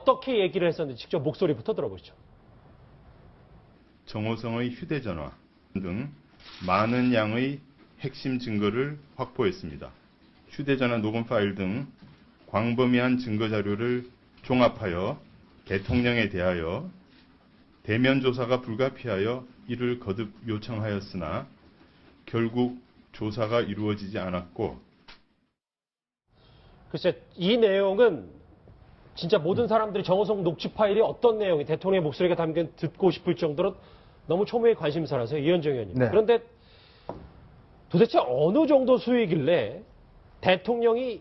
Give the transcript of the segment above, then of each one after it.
어떻게 얘기를 했었는지 직접 목소리부터 들어보시죠. 정호성의 휴대전화 등 많은 양의 핵심 증거를 확보했습니다. 휴대전화 녹음 파일 등 광범위한 증거 자료를 종합하여 대통령에 대하여 대면 조사가 불가피하여 이를 거듭 요청하였으나 결국 조사가 이루어지지 않았고. 글쎄, 이 내용은 진짜 모든 사람들이 정호성 녹취 파일이 어떤 내용이 대통령의 목소리가 담긴 듣고 싶을 정도로 너무 초미의 관심사라서요, 이현정 의원님. 네. 그런데 도대체 어느 정도 수위길래 대통령이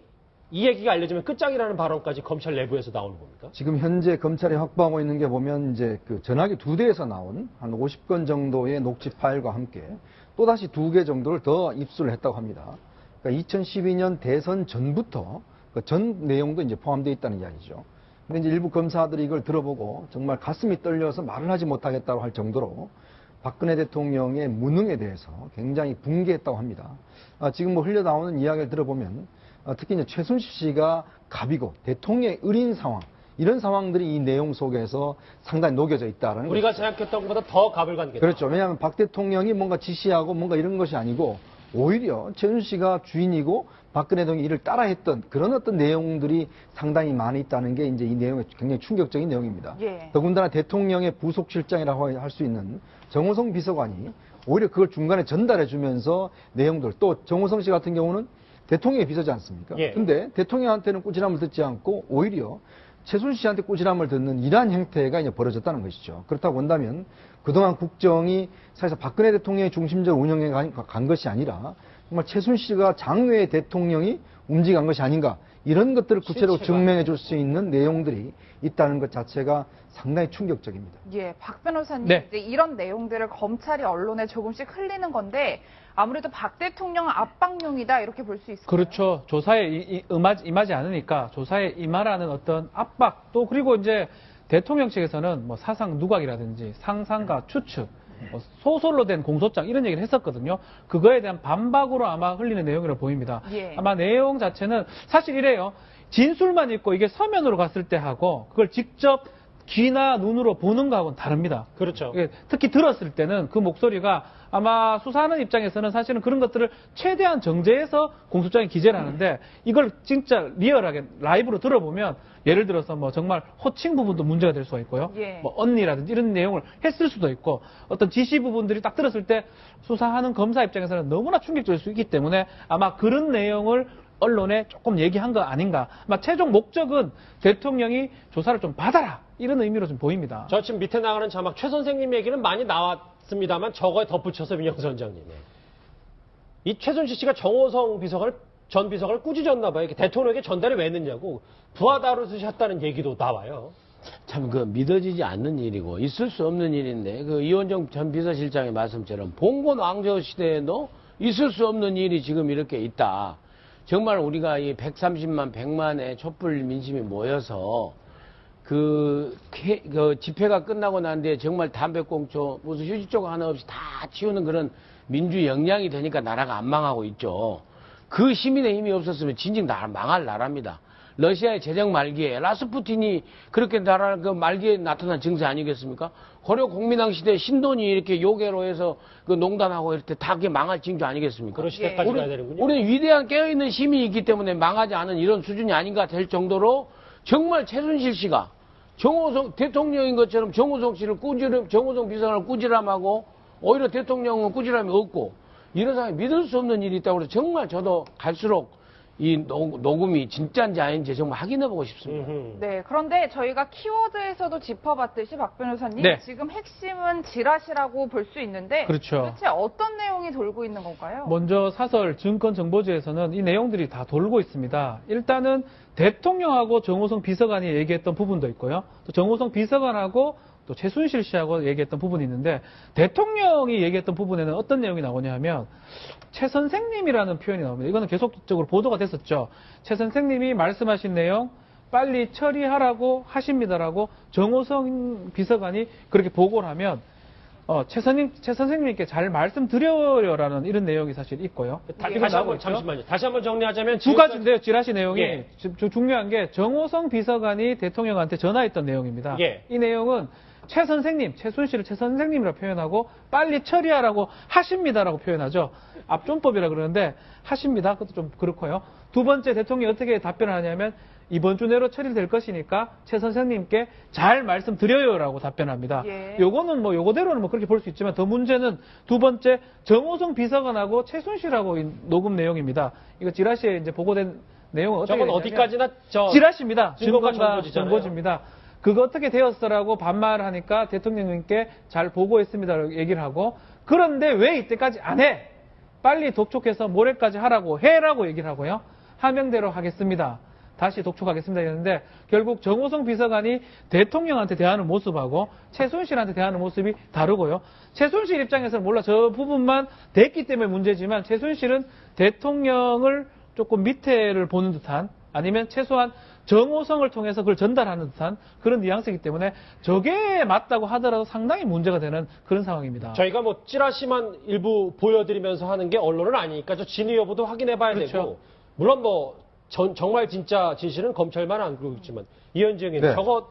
이 얘기가 알려지면 끝장이라는 발언까지 검찰 내부에서 나오는 겁니까? 지금 현재 검찰이 확보하고 있는 게 보면 이제 그 전화기 2대에서 나온 한 50건 정도의 녹취 파일과 함께 또다시 2개 정도를 더 입수를 했다고 합니다. 그러니까 2012년 대선 전부터 그 전 내용도 이제 포함되어 있다는 이야기죠. 근데 이제 일부 검사들이 이걸 들어보고 정말 가슴이 떨려서 말을 하지 못하겠다고 할 정도로 박근혜 대통령의 무능에 대해서 굉장히 붕괴했다고 합니다. 지금 뭐 흘러나오는 이야기를 들어보면 특히 이제 최순실 씨가 갑이고 대통령의 을인 상황, 이런 상황들이 이 내용 속에서 상당히 녹여져 있다라는 우리가 것이죠. 생각했던 것보다 더 가불관계다. 그렇죠. 왜냐하면 박 대통령이 뭔가 지시하고 뭔가 이런 것이 아니고 오히려 최순실 씨가 주인이고 박근혜 대통령이 이를 따라했던 그런 어떤 내용들이 상당히 많이 있다는 게 이제 이 내용의 굉장히 충격적인 내용입니다. 예. 더군다나 대통령의 부속실장이라고 할 수 있는 정호성 비서관이 오히려 그걸 중간에 전달해 주면서 내용들, 또 정호성 씨 같은 경우는 대통령의 비서지 않습니까? 예. 근데 대통령한테는 꾸지람을 듣지 않고 오히려 최순실 씨한테 꾸지람을 듣는 이러한 행태가 이제 벌어졌다는 것이죠. 그렇다고 본다면 그동안 국정이 사실상 박근혜 대통령의 중심적으로 운영해 간 것이 아니라 정말 최순실 씨가 장외의 대통령이 움직인 것이 아닌가, 이런 것들을 구체적으로 증명해 줄 수 있는 내용들이 있다는 것 자체가 상당히 충격적입니다. 예, 박 변호사님, 네. 이제 이런 내용들을 검찰이 언론에 조금씩 흘리는 건데 아무래도 박 대통령 압박용이다 이렇게 볼 수 있을까요? 그렇죠. 조사에 임하지 않으니까 조사에 임하라는 어떤 압박, 또 그리고 이제 대통령 측에서는 뭐 사상 누각이라든지 상상과 추측, 뭐 소설로 된 공소장 이런 얘기를 했었거든요. 그거에 대한 반박으로 아마 흘리는 내용이라고 보입니다. 예. 아마 내용 자체는 사실 이래요. 진술만 있고 이게 서면으로 갔을 때 하고 그걸 직접 귀나 눈으로 보는 거하고는 다릅니다. 그렇죠. 이게 특히 들었을 때는 그 목소리가 아마 수사하는 입장에서는 사실은 그런 것들을 최대한 정제해서 공소장에 기재를 하는데 이걸 진짜 리얼하게 라이브로 들어보면 예를 들어서 뭐 정말 호칭 부분도 문제가 될 수가 있고요. 예. 뭐 언니라든지 이런 내용을 했을 수도 있고 어떤 지시 부분들이 딱 들었을 때 수사하는 검사 입장에서는 너무나 충격적일 수 있기 때문에 아마 그런 내용을 언론에 조금 얘기한 거 아닌가. 아마 최종 목적은 대통령이 조사를 좀 받아라, 이런 의미로 좀 보입니다. 저 지금 밑에 나가는 자막 최 선생님 얘기는 많이 나왔습니다만 저거에 덧붙여서 민영수 원장님. 이 최순실 씨가 정호성 전 비서관을 꾸짖었나 봐요. 대통령에게 전달을 왜 했느냐고 부하 다루셨다는 얘기도 나와요. 참 그 믿어지지 않는 일이고 있을 수 없는 일인데, 그 이원정 전 비서실장의 말씀처럼 봉건 왕조 시대에도 있을 수 없는 일이 지금 이렇게 있다. 정말 우리가 이 130만, 100만의 촛불 민심이 모여서 그 집회가 끝나고 난 뒤에 정말 담배꽁초, 무슨 휴지조각 하나 없이 다 치우는 그런 민주 역량이 되니까 나라가 안 망하고 있죠. 그 시민의 힘이 없었으면 진즉 망할 나라입니다. 러시아의 제정 말기에 라스푸틴이 그렇게 나라 그 말기에 나타난 증세 아니겠습니까? 고려 공민왕 시대 신돈이 이렇게 요괴로 해서 그 농단하고 이렇게 다 그게 망할 징조 아니겠습니까? 그런 시대까지 가야 되는군요. 우리는 위대한 깨어있는 시민이 있기 때문에 망하지 않은 이런 수준이 아닌가 될 정도로 정말 최순실 씨가 정호성 대통령인 것처럼 정호성 비서관을 꾸지람하고 오히려 대통령은 꾸지람이 없고 이런 상황에 믿을 수 없는 일이 있다고 해서 정말 저도 갈수록 이 녹음이 진짜인지 아닌지 정말 확인해보고 싶습니다. 네, 그런데 저희가 키워드에서도 짚어봤듯이 박 변호사님, 네. 지금 핵심은 지라시라고 볼 수 있는데 그렇죠. 도대체 어떤 내용이 돌고 있는 건가요? 먼저 사설 증권정보지에서는 이 내용들이 다 돌고 있습니다. 일단은 대통령하고 정호성 비서관이 얘기했던 부분도 있고요. 또 정호성 비서관하고 또 최순실 씨하고 얘기했던 부분이 있는데, 대통령이 얘기했던 부분에는 어떤 내용이 나오냐 하면 최 선생님이라는 표현이 나옵니다. 이거는 계속적으로 보도가 됐었죠. 최 선생님이 말씀하신 내용 빨리 처리하라고 하십니다라고 정호성 비서관이 그렇게 보고를 하면 최 선생님께 잘 말씀드려요라는 이런 내용이 사실 있고요. 다시 한번 잠시만요. 다시 한번 정리하자면 두 가지인데요. 찌라시 내용이 예. 중요한 게 정호성 비서관이 대통령한테 전화했던 내용입니다. 예. 이 내용은 최 선생님, 최순실을 최 선생님이라고 표현하고 빨리 처리하라고 하십니다라고 표현하죠. 압존법이라 그러는데 하십니다. 그것도 좀 그렇고요. 두 번째 대통령이 어떻게 답변을 하냐면 이번 주 내로 처리될 것이니까 최 선생님께 잘 말씀드려요라고 답변합니다. 예. 요거는 뭐 요거대로는 뭐 그렇게 볼 수 있지만 더 문제는 두 번째 정호성 비서관하고 최순실하고 녹음 내용입니다. 이거 지라시에 이제 보고된 내용은 어떻게 저건 되냐면 어디까지나 지라시입니다. 증거가 증거가 정보지잖아요. 정보지입니다. 그거 어떻게 되었어라고 반말을 하니까 대통령님께 잘 보고했습니다라고 얘기를 하고 그런데 왜 이때까지 안 해? 빨리 독촉해서 모레까지 하라고 해라고 얘기를 하고요. 하명대로 하겠습니다. 다시 독촉하겠습니다 했는데 결국 정호성 비서관이 대통령한테 대하는 모습하고 최순실한테 대하는 모습이 다르고요. 최순실 입장에서는 몰라 저 부분만 됐기 때문에 문제지만 최순실은 대통령을 조금 밑에를 보는 듯한 아니면 최소한 정호성을 통해서 그걸 전달하는 듯한 그런 뉘앙스이기 때문에 저게 맞다고 하더라도 상당히 문제가 되는 그런 상황입니다. 저희가 뭐 찌라시만 일부 보여드리면서 하는 게 언론은 아니니까 저 진위 여부도 확인해봐야 그렇죠. 되고 물론 뭐 정말 진짜 진실은 검찰만 안 그러고 있지만 이현정 의원 네.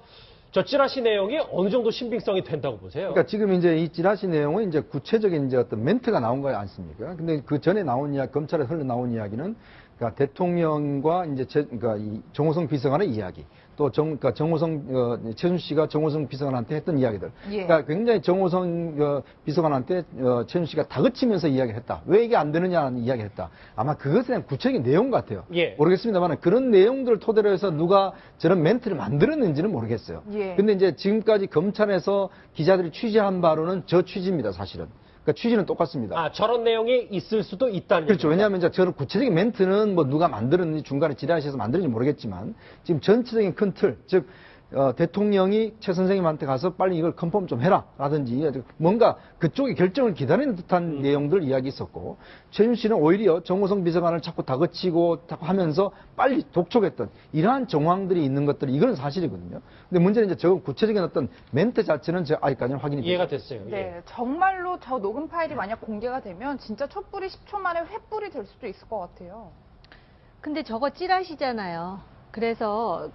저 찌라시 내용이 어느 정도 신빙성이 된다고 보세요? 그러니까 지금 이제 이 찌라시 내용은 이제 구체적인 이제 어떤 멘트가 나온 거 않습니까? 근데 그 전에 나온 이야기, 검찰에 흘러나온 이야기는 그러니까 대통령과 이제 그러니까 이 정호성 비서관의 이야기, 또 그러니까 정호성 최순실 씨가 정호성 비서관한테 했던 이야기들. 예. 그러니까 굉장히 정호성 비서관한테 최순실 씨가 다그치면서 이야기했다. 왜 이게 안 되느냐는 이야기했다. 아마 그것에 대한 구체적인 내용 같아요. 예. 모르겠습니다만 그런 내용들을 토대로 해서 누가 저런 멘트를 만들었는지는 모르겠어요. 예. 근데 이제 지금까지 검찰에서 기자들이 취재한 바로는 저 취지입니다, 사실은. 그러니까 취지는 똑같습니다. 아, 저런 내용이 있을 수도 있다는 그렇죠. 얘기입니다. 왜냐하면 이제 저런 구체적인 멘트는 뭐 누가 만들었는지 중간에 지라시에서 만들었는지 모르겠지만 지금 전체적인 큰 틀, 즉 대통령이 최 선생님한테 가서 빨리 이걸 컨펌 좀 해라라든지 뭔가 그쪽의 결정을 기다리는 듯한 내용들 이야기 있었고 최순실 씨는 오히려 정호성 비서관을 자꾸 다그치고 자꾸 하면서 빨리 독촉했던 이러한 정황들이 있는 것들이 이건 사실이거든요. 근데 문제는 이제 저 구체적인 어떤 멘트 자체는 제가 아직까지는 확인이 이해가 됩니다. 됐어요. 예. 네, 정말로 저 녹음 파일이 만약 공개가 되면 진짜 촛불이 10초 만에 횃불이 될 수도 있을 것 같아요. 근데 저거 찌라시잖아요. 그래서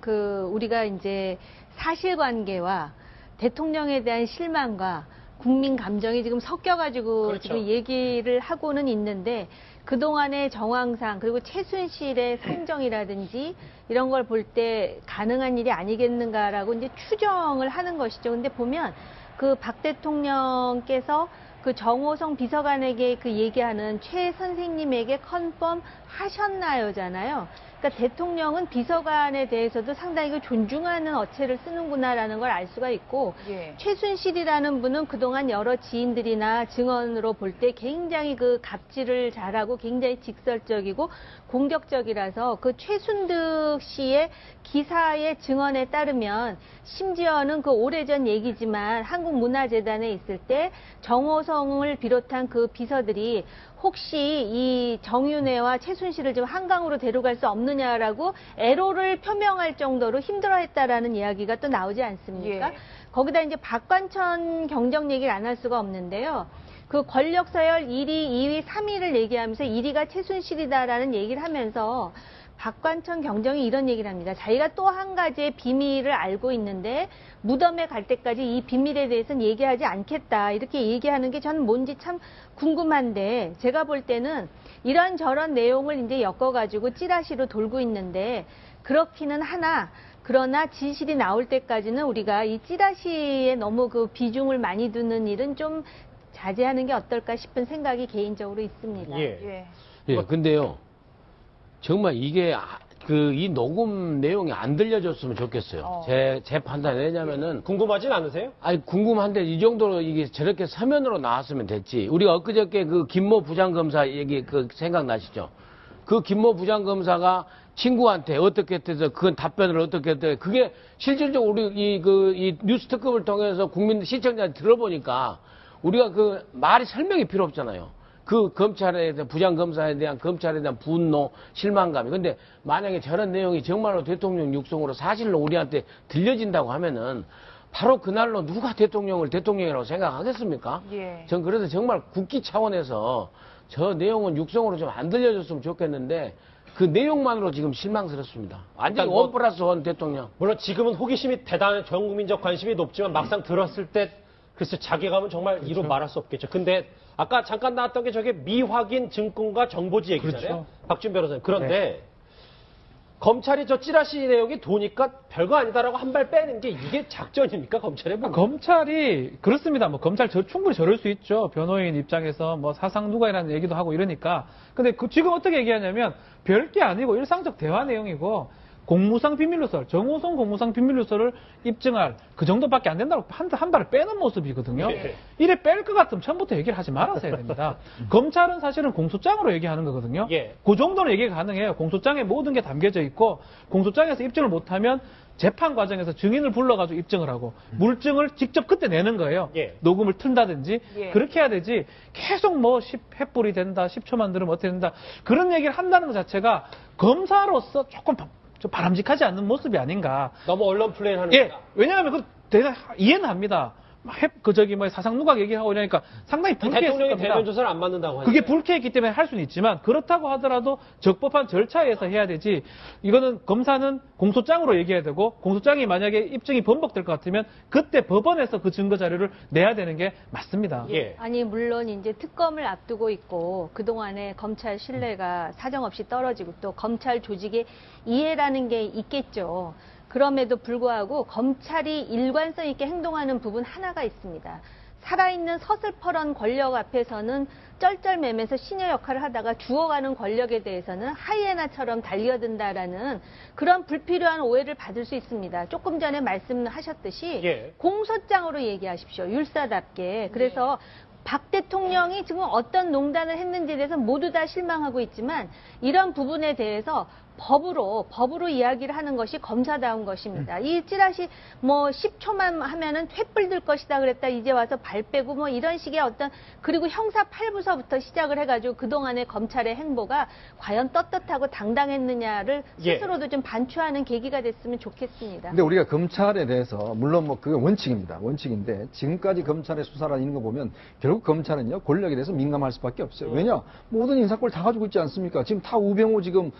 우리가 이제 사실관계와 대통령에 대한 실망과 국민 감정이 지금 섞여가지고 그렇죠. 지금 얘기를 하고는 있는데 그동안의 정황상 그리고 최순실의 성정이라든지 이런 걸 볼 때 가능한 일이 아니겠는가라고 이제 추정을 하는 것이죠. 근데 보면 그 박 대통령께서 그 정호성 비서관에게 그 얘기하는 최 선생님에게 컨펌 하셨나요잖아요. 그러니까 대통령은 비서관에 대해서도 상당히 그 존중하는 어체를 쓰는구나라는 걸 알 수가 있고 예. 최순실이라는 분은 그동안 여러 지인들이나 증언으로 볼 때 굉장히 그 갑질을 잘하고 굉장히 직설적이고 공격적이라서 그 최순득 씨의 기사의 증언에 따르면 심지어는 그 오래전 얘기지만 한국문화재단에 있을 때 정호성을 비롯한 그 비서들이 혹시 이 정윤회와 최순실을 좀 한강으로 데려갈 수 없느냐라고 애로를 표명할 정도로 힘들어했다라는 이야기가 또 나오지 않습니까? 예. 거기다 이제 박관천 경정 얘기를 안 할 수가 없는데요. 그 권력 서열 1위, 2위, 3위를 얘기하면서 1위가 최순실이다라는 얘기를 하면서 박관천 경정이 이런 얘기를 합니다. 자기가 또 한 가지의 비밀을 알고 있는데 무덤에 갈 때까지 이 비밀에 대해서는 얘기하지 않겠다. 이렇게 얘기하는 게 저는 뭔지 참 궁금한데 제가 볼 때는 이런저런 내용을 이제 엮어가지고 찌라시로 돌고 있는데 그렇기는 하나 그러나 진실이 나올 때까지는 우리가 이 찌라시에 너무 그 비중을 많이 두는 일은 좀 자제하는 게 어떨까 싶은 생각이 개인적으로 있습니다. 예. 예. 예, 근데요, 정말 이게 이 녹음 내용이 안 들려줬으면 좋겠어요. 제 판단에. 왜냐면은, 궁금하진 않으세요? 아니, 궁금한데 이 정도로 이게 저렇게 서면으로 나왔으면 됐지. 우리가 엊그저께 그 김모 부장검사 얘기 생각나시죠? 그 김모 부장검사가 친구한테 어떻게 해서 그건 답변을 어떻게 했대. 그게 실질적으로 우리 이 뉴스 특급을 통해서 국민 시청자한테 들어보니까 우리가 그 말이 설명이 필요 없잖아요. 그 검찰에 대한 부장검사에 대한 검찰에 대한 분노, 실망감이. 근데 만약에 저런 내용이 정말로 대통령 육성으로 사실로 우리한테 들려진다고 하면은 바로 그날로 누가 대통령을 대통령이라고 생각하겠습니까? 예. 전 그래서 정말 국기 차원에서 저 내용은 육성으로 좀 안 들려줬으면 좋겠는데 그 내용만으로 지금 실망스럽습니다. 완전히 그러니까 뭐- 1+1 대통령. 물론 지금은 호기심이 대단한 전 국민적 관심이 높지만 막상 들었을 때 글쎄 자괴감은 정말 이루 말할 수 없겠죠. 근데 아까 잠깐 나왔던 게 저게 미확인 증권과 정보지 얘기잖아요. 그렇죠. 박준 변호사님. 그런데 검찰이 저 찌라시 내용이 도니까 별거 아니다라고 한 발 빼는 게 이게 작전입니까? 검찰의 뭐. 검찰이 그렇습니다. 뭐 검찰 충분히 저럴 수 있죠. 변호인 입장에서 뭐 사상 누가이라는 얘기도 하고 이러니까. 근데 지금 어떻게 얘기하냐면 별게 아니고 일상적 대화 내용이고 공무상 비밀누설, 정호성 공무상 비밀누설을 입증할 그 정도밖에 안 된다고 한 발을 빼는 모습이거든요. 네. 이래 뺄 것 같으면 처음부터 얘기를 하지 말았어야 됩니다. 검찰은 사실은 공소장으로 얘기하는 거거든요. 예. 그 정도는 얘기가 가능해요. 공소장에 모든 게 담겨져 있고 공소장에서 입증을 못하면 재판 과정에서 증인을 불러가지고 입증을 하고 물증을 직접 그때 내는 거예요. 예. 녹음을 튼다든지 예. 그렇게 해야 되지 계속 뭐 10햇불이 된다, 10초만 들으면 어떻게 된다 그런 얘기를 한다는 것 자체가 검사로서 조금 좀 바람직하지 않는 모습이 아닌가. 너무 언론 플레이를 하는 예, 거다. 왜냐하면 그 내가 이해는 합니다. 사상 누각 얘기하고 이러니까 상당히 불쾌했을 대통령이 겁니다. 대면 조사를 안 받는다고 하니까. 그게 불쾌했기 때문에 할 수는 있지만 그렇다고 하더라도 적법한 절차에서 해야 되지. 이거는 검사는 공소장으로 얘기해야 되고 공소장이 만약에 입증이 번복될 것 같으면 그때 법원에서 그 증거 자료를 내야 되는 게 맞습니다. 예. 아니 물론 이제 특검을 앞두고 있고 그동안에 검찰 신뢰가 사정없이 떨어지고 또 검찰 조직의 이해라는 게 있겠죠. 그럼에도 불구하고 검찰이 일관성 있게 행동하는 부분 하나가 있습니다. 살아있는 서슬퍼런 권력 앞에서는 쩔쩔매면서 신여 역할을 하다가 죽어가는 권력에 대해서는 하이에나처럼 달려든다라는 그런 불필요한 오해를 받을 수 있습니다. 조금 전에 말씀하셨듯이 예. 공소장으로 얘기하십시오. 율사답게. 그래서 박 대통령이 지금 어떤 농단을 했는지에 대해서 모두 다 실망하고 있지만 이런 부분에 대해서 법으로 이야기를 하는 것이 검사다운 것입니다. 이 찌라시 뭐 10초만 하면은 횃불 들 것이다 그랬다 이제 와서 발 빼고 뭐 이런 식의 어떤 그리고 형사 8부서부터 시작을 해가지고 그동안의 검찰의 행보가 과연 떳떳하고 당당했느냐를 예. 스스로도 좀 반추하는 계기가 됐으면 좋겠습니다. 근데 우리가 검찰에 대해서 물론 뭐 그게 원칙입니다. 원칙인데 지금까지 검찰의 수사를 하는 거 보면 결국 검찰은요 권력에 대해서 민감할 수밖에 없어요. 왜냐 모든 인사권을 다 가지고 있지 않습니까? 지금 다 우병우 지금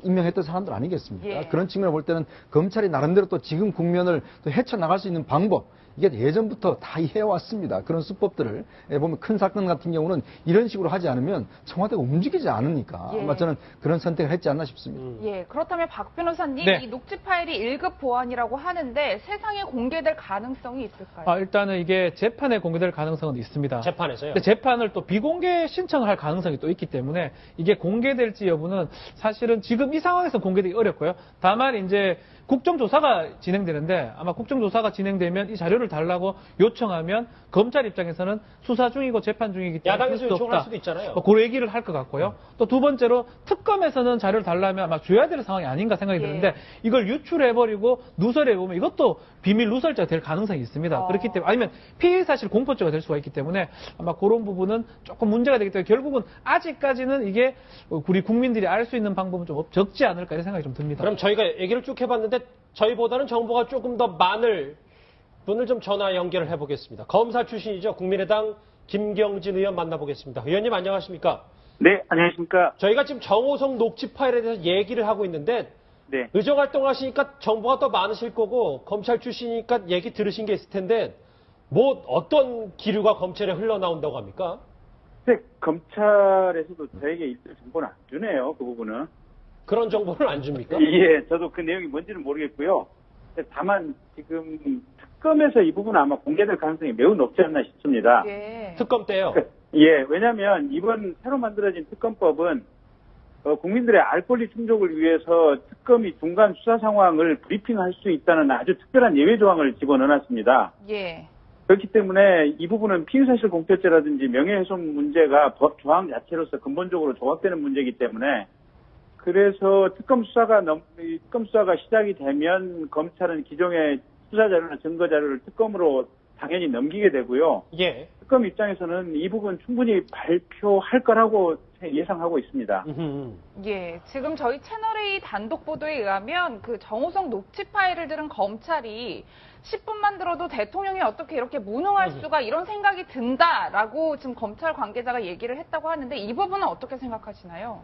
임명했던 사람들 아니겠습니까? 예. 그런 측면을 볼 때는 검찰이 나름대로 또 지금 국면을 또 헤쳐나갈 수 있는 방법 이게 예전부터 다 해왔습니다. 그런 수법들을 보면 큰 사건 같은 경우는 이런 식으로 하지 않으면 청와대가 움직이지 않으니까 예. 아마 저는 그런 선택을 했지 않나 싶습니다. 예, 그렇다면 박 변호사님, 네. 이 녹취 파일이 1급 보안이라고 하는데 세상에 공개될 가능성이 있을까요? 일단은 이게 재판에 공개될 가능성은 있습니다. 재판에서요. 근데 재판을 또 비공개 신청을 할 가능성이 또 있기 때문에 이게 공개될지 여부는 사실은 지금 이 상황에서 공개되기 어렵고요. 다만 이제 국정조사가 진행되는데 아마 국정조사가 진행되면 이 자료를 달라고 요청하면 검찰 입장에서는 수사 중이고 재판 중이기 때문에 야당에서 줄 수 요청할 없다. 수도 있잖아요. 그 얘기를 할 것 같고요. 또 두 번째로 특검에서는 자료를 달라면 아마 줘야 될 상황이 아닌가 생각이 예. 드는데 이걸 유출해버리고 누설해보면 이것도 비밀 누설죄가 될 가능성이 있습니다. 그렇기 때문에 아니면 피의사실 공포죄가 될 수가 있기 때문에 아마 그런 부분은 조금 문제가 되기 때문에 결국은 아직까지는 이게 우리 국민들이 알 수 있는 방법은 좀 적지 않을까 이런 생각이 좀 듭니다. 그럼 저희가 얘기를 쭉 해봤는데 저희보다는 정보가 조금 더 많을 분을 좀 전화 연결을 해보겠습니다. 검사 출신이죠. 국민의당 김경진 의원 만나보겠습니다. 의원님 안녕하십니까? 네, 안녕하십니까. 저희가 지금 정호성 녹취 파일에 대해서 얘기를 하고 있는데 네. 의정 활동하시니까 정보가 더 많으실 거고 검찰 출신이니까 얘기 들으신 게 있을 텐데 뭐 어떤 기류가 검찰에 흘러나온다고 합니까? 네, 검찰에서도 저에게 있을 정보는 안 주네요, 그 부분은. 그런 정보를 안 줍니까? 예, 저도 그 내용이 뭔지는 모르겠고요. 다만 지금 특검에서 이 부분은 아마 공개될 가능성이 매우 높지 않나 싶습니다. 예. 특검 때요. 예, 왜냐하면 이번 새로 만들어진 특검법은 국민들의 알 권리 충족을 위해서 특검이 중간 수사 상황을 브리핑할 수 있다는 아주 특별한 예외 조항을 집어넣어놨습니다. 예. 그렇기 때문에 이 부분은 피의사실 공표죄라든지 명예훼손 문제가 법 조항 자체로서 근본적으로 조각되는 문제이기 때문에 그래서 특검 수사가 시작이 되면 검찰은 기존의 수사 자료나 증거 자료를 특검으로 당연히 넘기게 되고요. 예. 특검 입장에서는 이 부분 충분히 발표할 거라고 예상하고 있습니다. 예, 지금 저희 채널A 단독 보도에 의하면 그 정호성 녹취 파일을 들은 검찰이 10분만 들어도 대통령이 어떻게 이렇게 무능할 수가 이런 생각이 든다라고 지금 검찰 관계자가 얘기를 했다고 하는데 이 부분은 어떻게 생각하시나요?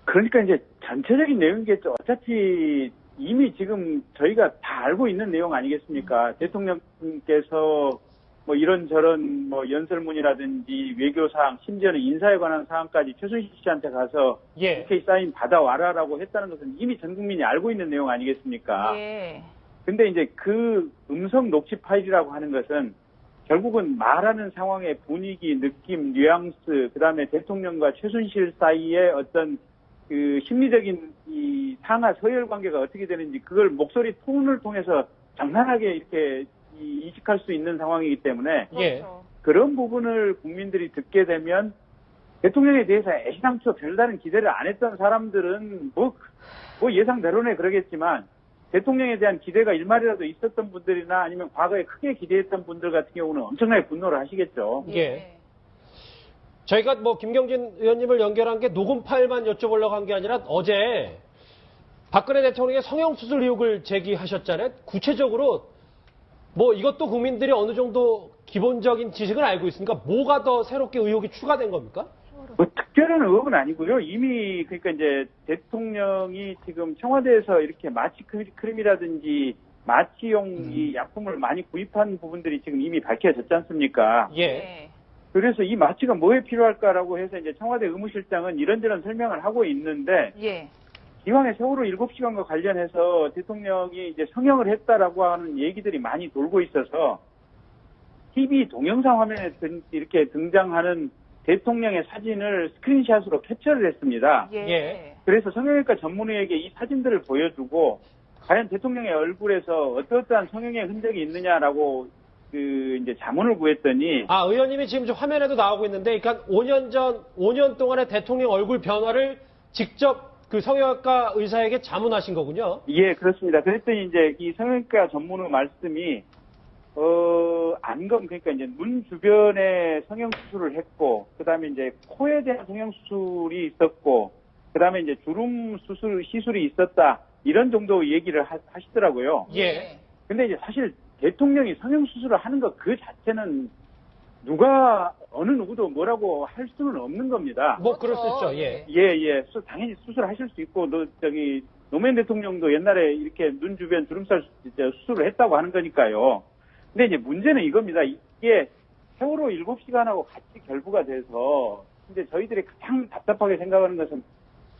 그러니까 이제 전체적인 내용이겠죠. 어차피 이미 지금 저희가 다 알고 있는 내용 아니겠습니까? 대통령께서 뭐 이런저런 뭐 연설문이라든지 외교사항, 심지어는 인사에 관한 사항까지 최순실 씨한테 가서 예. 국회 사인 받아와라라고 했다는 것은 이미 전 국민이 알고 있는 내용 아니겠습니까? 예. 근데 이제 그 음성 녹취 파일이라고 하는 것은 결국은 말하는 상황의 분위기, 느낌, 뉘앙스, 그 다음에 대통령과 최순실 사이의 어떤 그 심리적인 이 상하 서열 관계가 어떻게 되는지 그걸 목소리 톤을 통해서 장난하게 이렇게 인식할 수 있는 상황이기 때문에 예. 그렇죠. 그런 부분을 국민들이 듣게 되면 대통령에 대해서 애시당초 별다른 기대를 안 했던 사람들은 뭐 예상대로네 그러겠지만 대통령에 대한 기대가 일말이라도 있었던 분들이나 아니면 과거에 크게 기대했던 분들 같은 경우는 엄청나게 분노를 하시겠죠. 예. 저희가 뭐 김경진 의원님을 연결한 게 녹음 파일만 여쭤보려고 한 게 아니라 어제 박근혜 대통령의 성형수술 의혹을 제기하셨잖아요. 구체적으로 뭐 이것도 국민들이 어느 정도 기본적인 지식을 알고 있으니까 뭐가 더 새롭게 의혹이 추가된 겁니까? 뭐 특별한 의혹은 아니고요. 이미 그러니까 이제 대통령이 지금 청와대에서 이렇게 마취 크림이라든지 마취용 이 약품을 많이 구입한 부분들이 지금 이미 밝혀졌지 않습니까? 예. 예. 그래서 이 마취가 뭐에 필요할까라고 해서 이제 청와대 의무실장은 이런저런 설명을 하고 있는데 예. 기왕에 세월호 7시간과 관련해서 대통령이 이제 성형을 했다라고 하는 얘기들이 많이 돌고 있어서 TV 동영상 화면에 이렇게 등장하는 대통령의 사진을 스크린샷으로 캡처를 했습니다. 예. 예. 그래서 성형외과 전문의에게 이 사진들을 보여주고 과연 대통령의 얼굴에서 어떠한 성형의 흔적이 있느냐라고 그 이제 자문을 구했더니 아, 의원님이 지금 저 화면에도 나오고 있는데, 그러니까 5년 동안의 대통령 얼굴 변화를 직접 그 성형외과 의사에게 자문하신 거군요. 예, 그렇습니다. 그랬더니 이제 이 성형외과 전문의 말씀이 안검 그러니까 이제 눈 주변에 성형 수술을 했고 그다음에 이제 코에 대한 성형 수술이 있었고 그다음에 이제 주름 수술 시술이 있었다. 이런 정도 얘기를 하시더라고요. 예. 근데 이제 사실 대통령이 성형 수술을 하는 것 그 자체는 누가 어느 누구도 뭐라고 할 수는 없는 겁니다. 뭐 그럴 수 있죠. 예. 예. 당연히 수술하실 수 있고, 노무현 대통령도 옛날에 이렇게 눈 주변 주름살 수술을 했다고 하는 거니까요. 근데 이제 문제는 이겁니다. 이게 세월호 7시간하고 같이 결부가 돼서, 근데 저희들이 가장 답답하게 생각하는 것은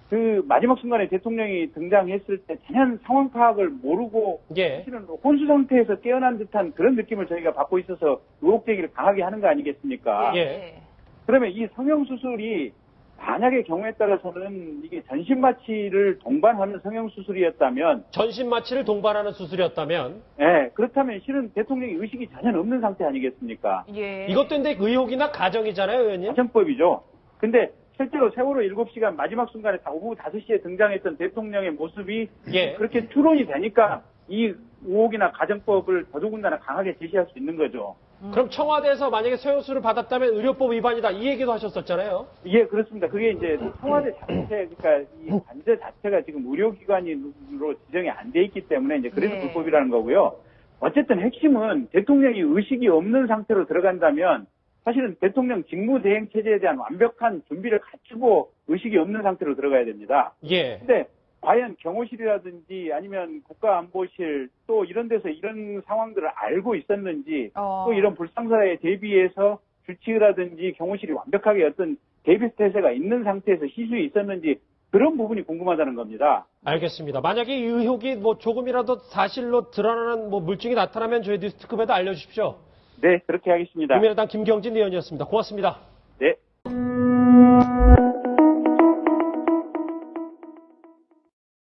그 마지막 순간에 대통령이 등장했을 때 전혀 상황 파악을 모르고 예. 사실은 혼수 상태에서 깨어난 듯한 그런 느낌을 저희가 받고 있어서 의혹 제기를 강하게 하는 거 아니겠습니까? 예. 그러면 이 성형수술이 만약의 경우에 따라서는 이게 전신마취를 동반하는 성형수술이었다면 전신 마취를 동반하는 수술이었다면 예, 그렇다면 실은 대통령이 의식이 전혀 없는 상태 아니겠습니까? 예. 이것도 근데 의혹이나 가정이잖아요, 의원님. 가정법이죠. 근데 실제로 세월호 7시간 마지막 순간에 오후 5시에 등장했던 대통령의 모습이 예. 그렇게 추론이 되니까 이 의혹이나 가정법을 더더군다나 강하게 제시할 수 있는 거죠. 그럼 청와대에서 만약에 성형수술을 받았다면 의료법 위반이다 이 얘기도 하셨었잖아요. 예, 그렇습니다. 그게 이제 청와대 자체, 그러니까 이 관저 자체가 지금 의료기관으로 지정이 안 돼 있기 때문에 이제 그래서 예. 불법이라는 거고요. 어쨌든 핵심은 대통령이 의식이 없는 상태로 들어간다면 사실은 대통령 직무대행체제에 대한 완벽한 준비를 갖추고 의식이 없는 상태로 들어가야 됩니다. 예. 근데 과연 경호실이라든지 아니면 국가안보실 또 이런 데서 이런 상황들을 알고 있었는지 또 이런 불상사에 대비해서 주치의라든지 경호실이 완벽하게 어떤 대비 태세가 있는 상태에서 시술이 있었는지 그런 부분이 궁금하다는 겁니다. 알겠습니다. 만약에 이 의혹이 뭐 조금이라도 사실로 드러나는 뭐 물증이 나타나면 저희 뉴스특급에도 알려주십시오. 네, 그렇게 하겠습니다. 국민의당 김경진 의원이었습니다. 고맙습니다.